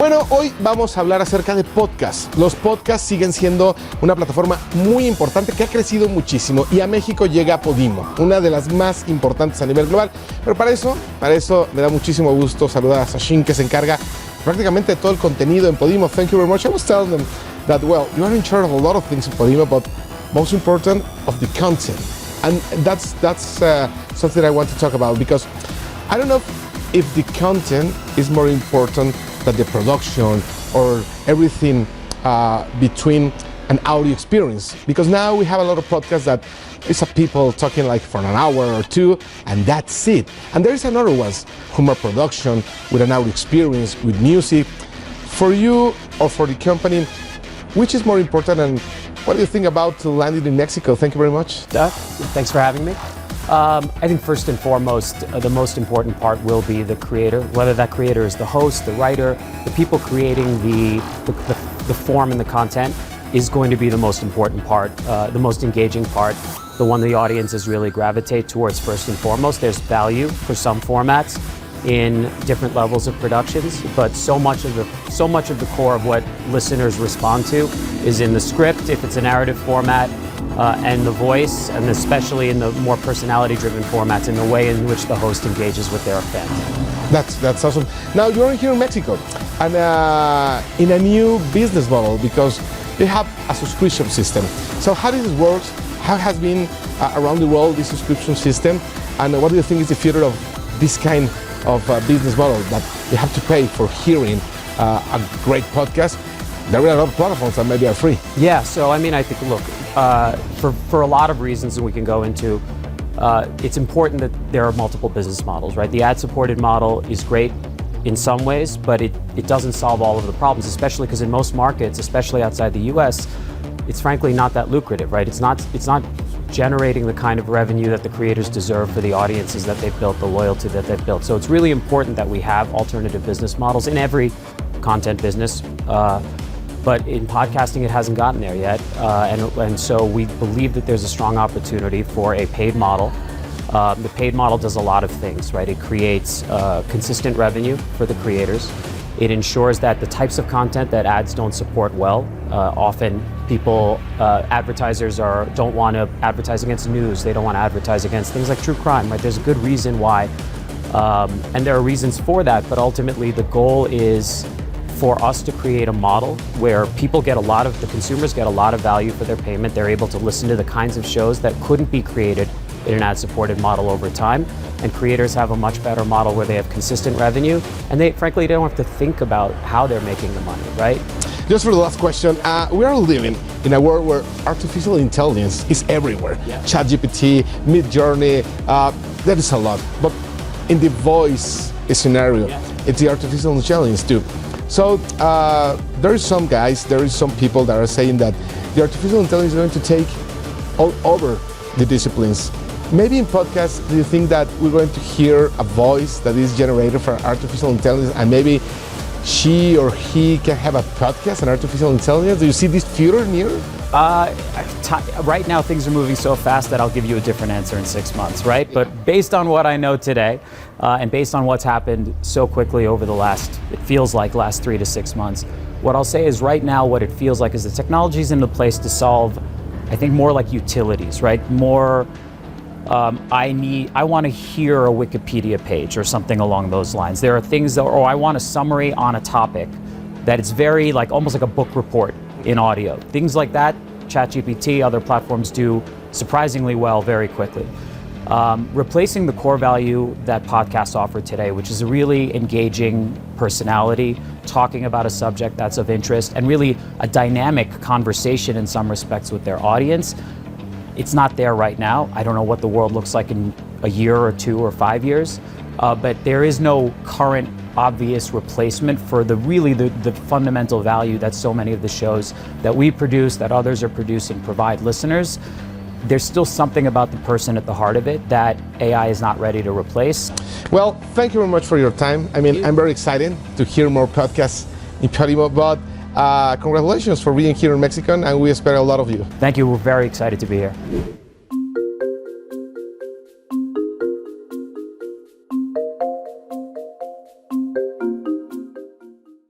Bueno, hoy vamos a hablar acerca de podcasts. Los podcasts siguen siendo una plataforma muy importante que ha crecido muchísimo y a México llega Podimo, una de las más importantes a nivel global. Pero para eso me da muchísimo gusto saludar a Sachin, que se encarga prácticamente de todo el contenido en Podimo. Thank you very much. I was telling them that, well, you are in charge of a lot of things in Podimo, but most important of the content. And that's something I want to talk about, because I don't know if the content is more important than the production or everything between an audio experience. Because now we have a lot of podcasts that is people talking like for an hour or two, and that's it. And there is another ones who are production with an audio experience, with music. For you or for the company, which is more important, and what do you think about landing in Mexico? Thank you very much. Thanks for having me. I think first and foremost, the most important part will be the creator, whether that creator is the host, the writer, the people creating the form and the content is going to be the most important part, the most engaging part, the one the audiences really gravitate towards first and foremost. There's value for some formats in different levels of productions, but so much of the core of what listeners respond to is in the script, if it's a narrative format, and the voice, and especially in the more personality-driven formats, in the way in which the host engages with their fans. That's awesome. Now you're here in Mexico, and in a new business model, because you have a subscription system. So how does it work? How has been around the world this subscription system, and what do you think is the future of this kind of business model, that you have to pay for hearing a great podcast? There are a lot of platforms that maybe are free. Yeah, so I mean, I think, look, for a lot of reasons that we can go into, it's important that there are multiple business models, right? The ad-supported model is great in some ways, but it doesn't solve all of the problems, especially because in most markets, especially outside the US, it's frankly not that lucrative, right? It's not generating the kind of revenue that the creators deserve for the audiences that they've built, the loyalty that they've built. So it's really important that we have alternative business models in every content business. But in podcasting, it hasn't gotten there yet. And so we believe that there's a strong opportunity for a paid model. The paid model does a lot of things, right? It creates consistent revenue for the creators. It ensures that the types of content that ads don't support well, often advertisers don't want to advertise against news. They don't want to advertise against things like true crime, right? There's a good reason why. And there are reasons for that, but ultimately the goal is for us to create a model where the consumers get a lot of value for their payment. They're able to listen to the kinds of shows that couldn't be created in an ad-supported model over time. And creators have a much better model where they have consistent revenue, and they frankly don't have to think about how they're making the money, right? Just for the last question, we are living in a world where artificial intelligence is everywhere. Yeah. ChatGPT, Midjourney, there is a lot. But in the voice scenario, it's the artificial intelligence too. So there is some people that are saying that the artificial intelligence is going to take all over the disciplines. Maybe in podcasts, do you think that we're going to hear a voice that is generated from artificial intelligence, and maybe she or he can have a podcast, an artificial intelligence? Do you see this future near? Right now, things are moving so fast that I'll give you a different answer in 6 months, right? But based on what I know today, and based on what's happened so quickly over it feels like last 3 to 6 months, what I'll say is right now what it feels like is the technology's in the place to solve, I think, more like utilities, right? More, I want to hear a Wikipedia page or something along those lines. There are things or I want a summary on a topic that it's very almost like a book report in audio. Things like that, ChatGPT, other platforms do surprisingly well very quickly. Replacing the core value that podcasts offer today, which is a really engaging personality, talking about a subject that's of interest, and really a dynamic conversation in some respects with their audience. It's not there right now. I don't know what the world looks like in a year or 2 or 5 years, but there is no current obvious replacement for the fundamental value that so many of the shows that we produce, that others are producing, provide listeners. There's still something about the person at the heart of it that AI is not ready to replace. Well, thank you very much for your time. I mean, I'm very excited to hear more podcasts in Podimo, but congratulations for being here in Mexico, and we expect a lot of you. Thank you. We're very excited to be here.